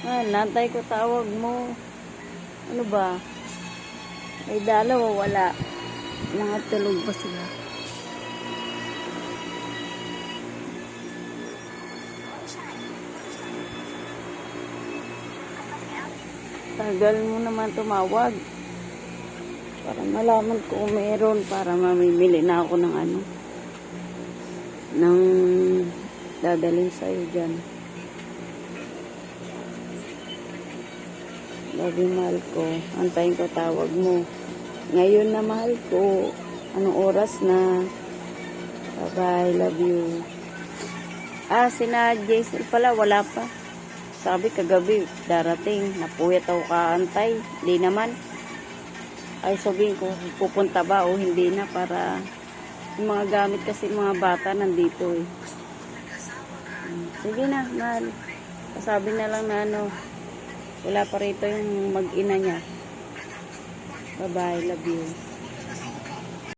Nantay ko tawag mo. Ano ba? Ay, dalawa wala. Mga tulog pa sila. Tagal mo naman tumawag. Para malaman ko kung meron. Para mamimili na ako ng ano. Ng dadalhin sa'yo dyan. Love mahal ko. Antayin ko tawag mo. Ngayon na mahal ko. Anong oras na? Bye-bye. Love you. Sina Jason pala. Wala pa. Sabi kagabi darating. Napuyat ako kaantay. Hindi naman. Ay sabihin ko pupunta ba o hindi na para yung mga gamit kasi mga bata nandito eh. Sige na, mahal. Sabi na lang na ano. Wala pa rito yung mag-ina niya. Bye-bye. Love you.